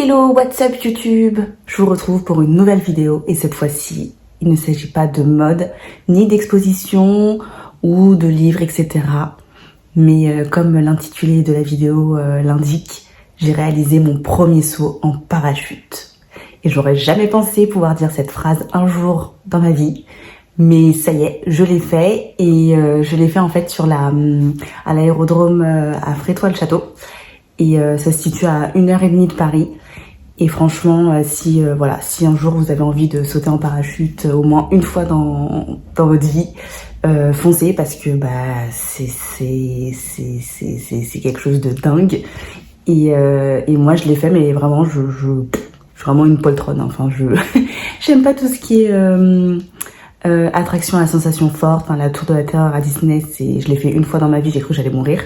Hello, what's up YouTube? Je vous retrouve pour une nouvelle vidéo et cette fois-ci, il ne s'agit pas de mode, ni d'exposition ou de livres, etc. Mais comme l'intitulé de la vidéo l'indique, j'ai réalisé mon premier saut en parachute. Et j'aurais jamais pensé pouvoir dire cette phrase un jour dans ma vie. Mais ça y est, je l'ai fait et je l'ai fait en fait à l'aérodrome à Frétois-le-Château. Et ça se situe à 1h30 de Paris. Et franchement, si un jour vous avez envie de sauter en parachute au moins une fois dans votre vie, foncez parce que c'est quelque chose de dingue. Et moi je l'ai fait, mais vraiment je suis vraiment une poltronne. Enfin j'aime pas tout ce qui est attraction à sensation forte. Enfin la Tour de la Terreur à Disney, je l'ai fait une fois dans ma vie, j'ai cru que j'allais mourir.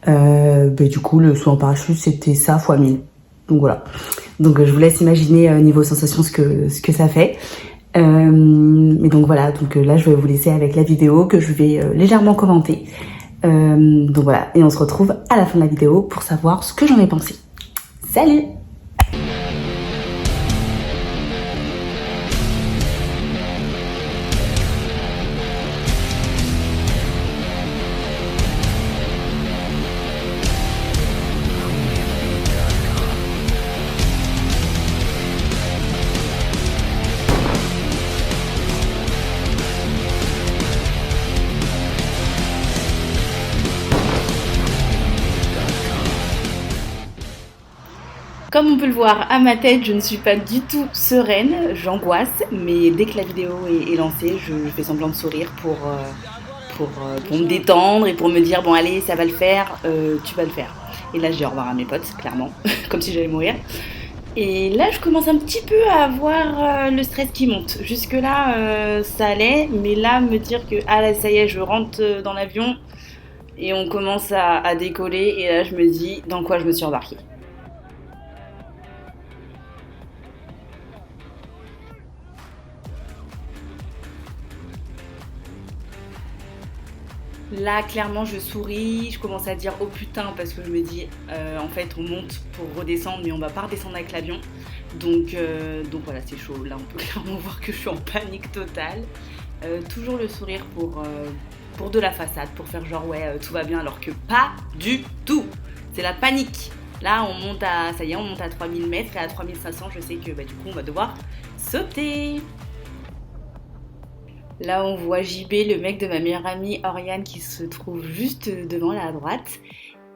Du coup le saut en parachute c'était ça fois 1000. Donc voilà. Donc je vous laisse imaginer niveau sensation ce que ça fait. Mais donc voilà, donc là je vais vous laisser avec la vidéo que je vais légèrement commenter. Donc voilà, et on se retrouve à la fin de la vidéo pour savoir ce que j'en ai pensé. Salut! Comme on peut le voir à ma tête, je ne suis pas du tout sereine, j'angoisse, mais dès que la vidéo est lancée, je fais semblant de sourire pour me détendre et pour me dire bon allez ça va le faire, tu vas le faire. Et là j'ai au revoir à mes potes, clairement, comme si j'allais mourir. Et là je commence un petit peu à avoir le stress qui monte. Jusque là ça allait, mais là me dire que ah là ça y est je rentre dans l'avion et on commence à décoller et là je me dis dans quoi je me suis embarquée. Là, clairement, je souris, je commence à dire oh putain parce que je me dis en fait on monte pour redescendre mais on va pas redescendre avec l'avion. Donc voilà, c'est chaud. Là, on peut clairement voir que je suis en panique totale. Toujours le sourire pour de la façade, pour faire genre ouais tout va bien alors que pas du tout. C'est la panique. Là, on monte à 3000 mètres et à 3500, je sais que du coup on va devoir sauter. Là, on voit JB, le mec de ma meilleure amie Oriane, qui se trouve juste devant là à droite.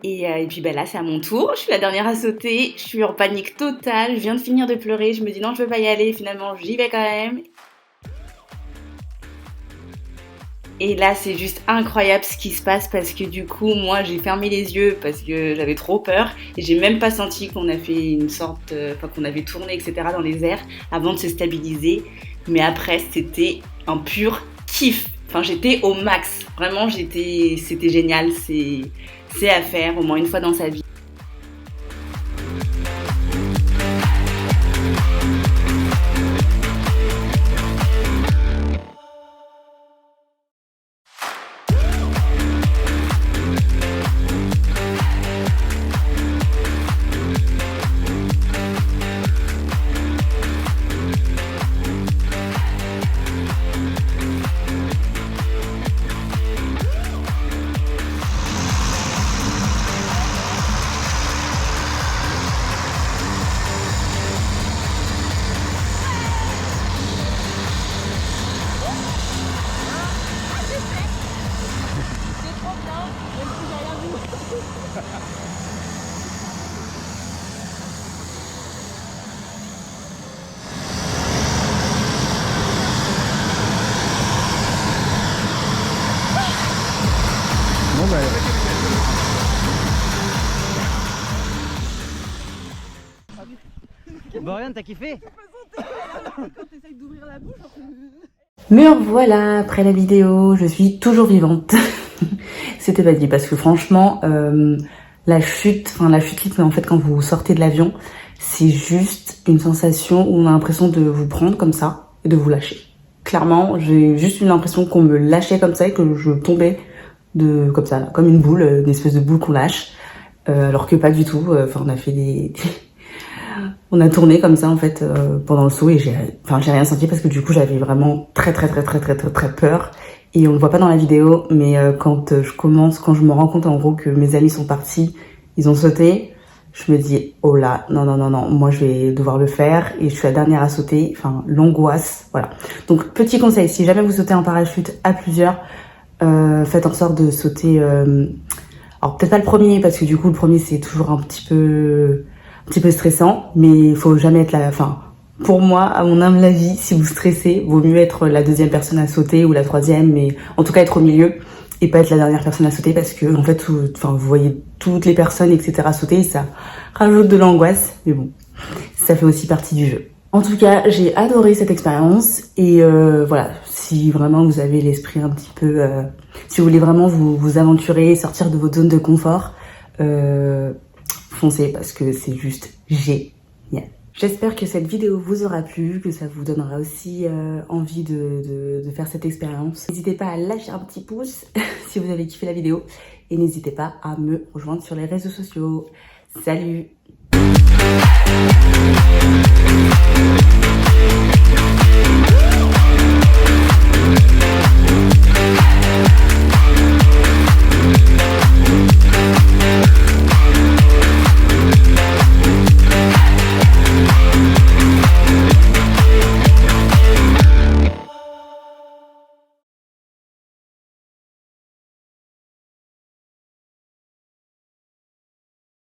Et puis là, c'est à mon tour. Je suis la dernière à sauter. Je suis en panique totale. Je viens de finir de pleurer. Je me dis non, je veux pas y aller. Finalement, j'y vais quand même. Et là, c'est juste incroyable ce qui se passe parce que du coup, moi, j'ai fermé les yeux parce que j'avais trop peur. Et j'ai même pas senti qu'on a fait qu'on avait tourné, etc. dans les airs avant de se stabiliser. Mais après, c'était un pur kiff. Enfin, j'étais au max. Vraiment, c'était génial. C'est à faire au moins une fois dans sa vie. Bon, Oriane, t'as kiffé? Me revoilà après la vidéo, je suis toujours vivante. C'était pas dit parce que franchement, la chute libre, mais en fait quand vous sortez de l'avion, c'est juste une sensation où on a l'impression de vous prendre comme ça et de vous lâcher. Clairement, j'ai juste eu l'impression qu'on me lâchait comme ça et que je tombais comme ça, là, comme une boule, une espèce de boule qu'on lâche, alors que pas du tout. On a fait On a tourné comme ça en fait pendant le saut et j'ai rien senti parce que du coup j'avais vraiment très peur. Et on le voit pas dans la vidéo, mais quand je me rends compte en gros que mes amis sont partis, ils ont sauté, je me dis oh là, non, moi je vais devoir le faire et je suis la dernière à sauter, enfin l'angoisse, voilà. Donc petit conseil, si jamais vous sautez en parachute à plusieurs, faites en sorte de sauter, alors peut-être pas le premier parce que du coup le premier c'est toujours un petit peu stressant, mais il faut jamais être là, enfin pour moi, à mon humble avis, si vous stressez, vaut mieux être la deuxième personne à sauter ou la troisième, mais en tout cas être au milieu et pas être la dernière personne à sauter parce que en fait, vous voyez toutes les personnes, etc. sauter et ça rajoute de l'angoisse, mais bon, ça fait aussi partie du jeu. En tout cas, j'ai adoré cette expérience et voilà, si vraiment vous avez l'esprit un petit peu, si vous voulez vraiment vous aventurer, sortir de votre zone de confort, foncez parce que c'est juste génial. J'espère que cette vidéo vous aura plu, que ça vous donnera aussi envie de faire cette expérience. n'hésitez pas à lâcher un petit pouce si vous avez kiffé la vidéo et n'hésitez pas à me rejoindre sur les réseaux sociaux. Salut!